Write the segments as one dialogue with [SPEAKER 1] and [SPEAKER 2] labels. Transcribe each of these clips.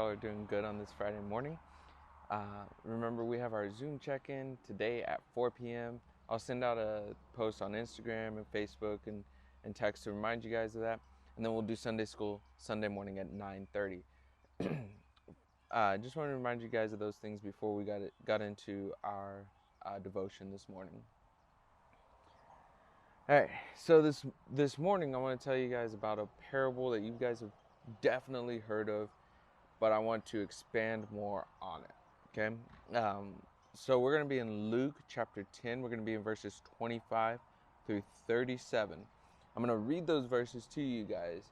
[SPEAKER 1] y'all are doing good on this Friday morning. Remember, we have our Zoom check-in today at 4 p.m. I'll send out a post on Instagram and Facebook and text to remind you guys of that. And then we'll do Sunday school Sunday morning at 9:30. Just want to remind you guys of those things before we got into our devotion this morning. All right, so this morning I want to tell you guys about a parable that you guys have definitely heard of, but I want to expand more on it. Okay, so we're going to be in Luke chapter 10. We're going to be in verses 25 through 37. I'm going to read those verses to you guys,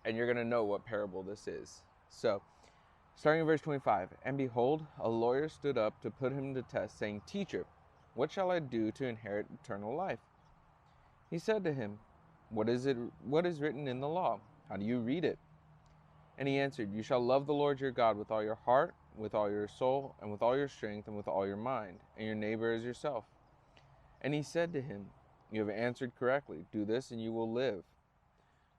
[SPEAKER 1] and you're going to know what parable this is. So, starting in verse 25, and behold, a lawyer stood up to put him to test, saying, "Teacher, what shall I do to inherit eternal life?" He said to him, What is written in the law? How do you read it?" And he answered, "You shall love the Lord your God with all your heart, with all your soul, and with all your strength, and with all your mind, and your neighbor as yourself." And he said to him, "You have answered correctly. Do this, and you will live."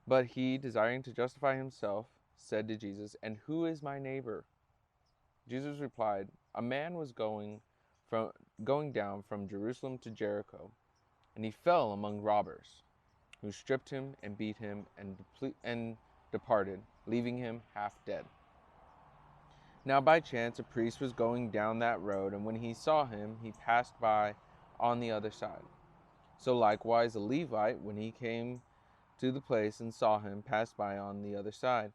[SPEAKER 1] But he, desiring to justify himself, said to Jesus, "And who is my neighbor?" Jesus replied, "A man was going down from Jerusalem to Jericho, and he fell among robbers, who stripped him and beat him and departed, leaving him half dead. Now by chance a priest was going down that road, and when he saw him, he passed by on the other side. So likewise a Levite, when he came to the place and saw him, passed by on the other side.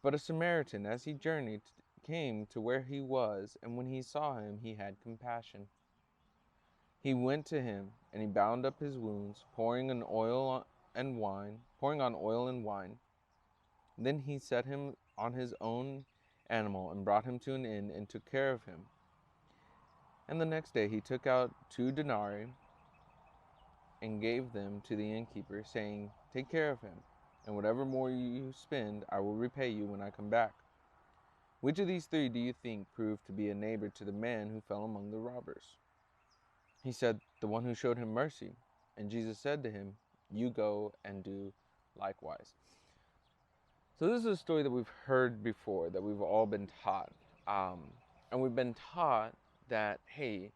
[SPEAKER 1] But a Samaritan, as he journeyed, came to where he was, and when he saw him, he had compassion. He went to him, and he bound up his wounds, pouring on oil and wine. Then he set him on his own animal, and brought him to an inn, and took care of him. And the next day he took out 2 denarii, and gave them to the innkeeper, saying, "Take care of him, and whatever more you spend, I will repay you when I come back." Which of these 3 do you think proved to be a neighbor to the man who fell among the robbers? He said, "The one who showed him mercy." And Jesus said to him, "You go and do likewise." So this is a story that we've heard before, that we've all been taught. And we've been taught that, hey,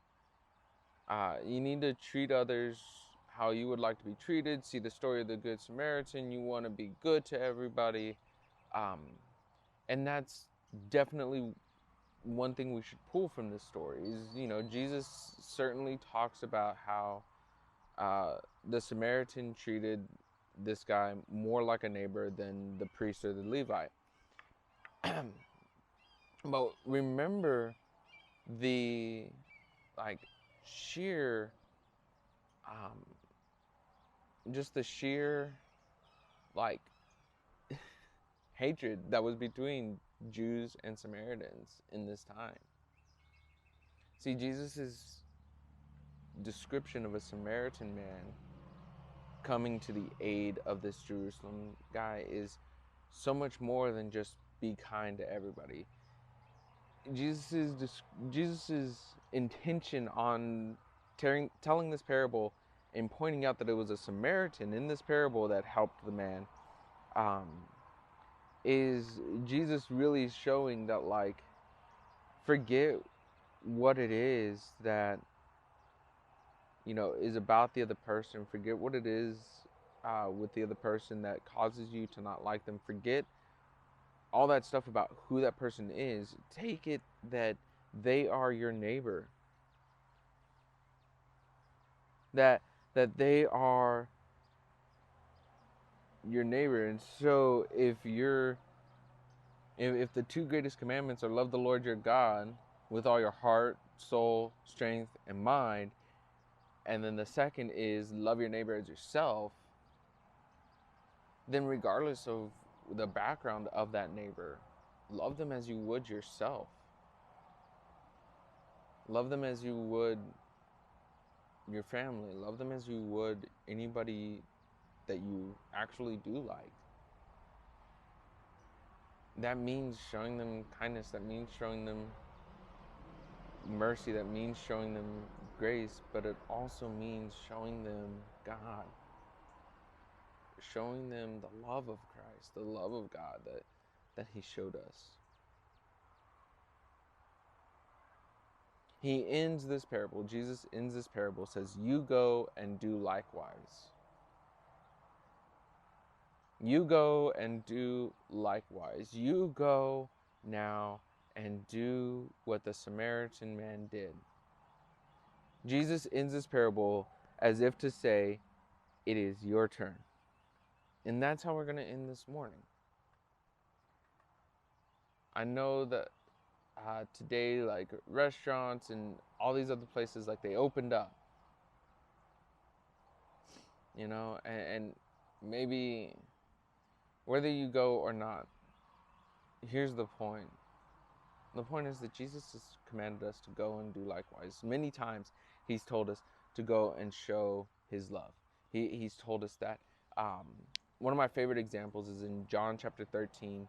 [SPEAKER 1] you need to treat others how you would like to be treated. See the story of the Good Samaritan. You want to be good to everybody. And that's definitely one thing we should pull from this story is, Jesus certainly talks about how the Samaritan treated this guy more like a neighbor than the priest or the Levite. But remember the sheer just the sheer hatred that was between Jews and Samaritans in this time. See, Jesus's description of a Samaritan man coming to the aid of this Jerusalem guy is so much more than just be kind to everybody. Jesus's intention on telling this parable and pointing out that it was a Samaritan in this parable that helped the man, is Jesus really showing that, forget what it is that, is about the other person. Forget what it is with the other person that causes you to not like them. Forget all that stuff about who that person is. Take it that they are your neighbor. That they are your neighbor. And so if the 2 greatest commandments are love the Lord your God with all your heart, soul, strength, and mind, and then the second is love your neighbor as yourself, then regardless of the background of that neighbor, love them as you would yourself. Love them as you would your family. Love them as you would anybody that you actually do like. That means showing them kindness. That means showing them mercy. That means showing them grace. But it also means showing them God. Showing them the love of Christ, the love of God, that he showed us. He ends this parable, Jesus ends this parable, says, you go and do likewise. You go and do likewise. You go now and do what the Samaritan man did. Jesus ends this parable as if to say, it is your turn. And that's how we're going to end this morning. I know that today, like restaurants and all these other places, like they opened up, you know, and maybe whether you go or not, here's the point. The point is that Jesus has commanded us to go and do likewise. Many times he's told us to go and show his love. He's told us that. One of my favorite examples is in John chapter 13,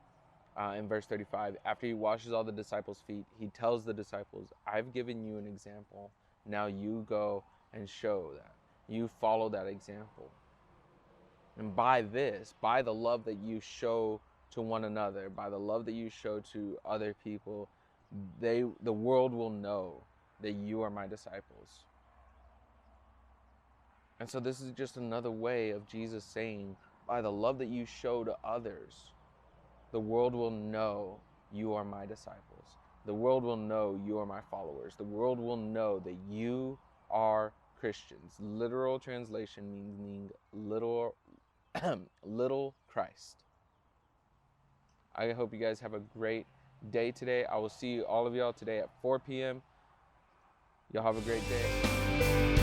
[SPEAKER 1] in verse 35. After he washes all the disciples' feet, he tells the disciples, I've given you an example. Now you go and show that. You follow that example. And by this, by the love that you show to one another, by the love that you show to other people, the world will know that you are my disciples. And so this is just another way of Jesus saying, by the love that you show to others, the world will know you are my disciples. The world will know you are my followers. The world will know that you are Christians. Literal translation meaning little Christ. I hope you guys have a great day today. I will see all of y'all today at 4 p.m. Y'all have a great day.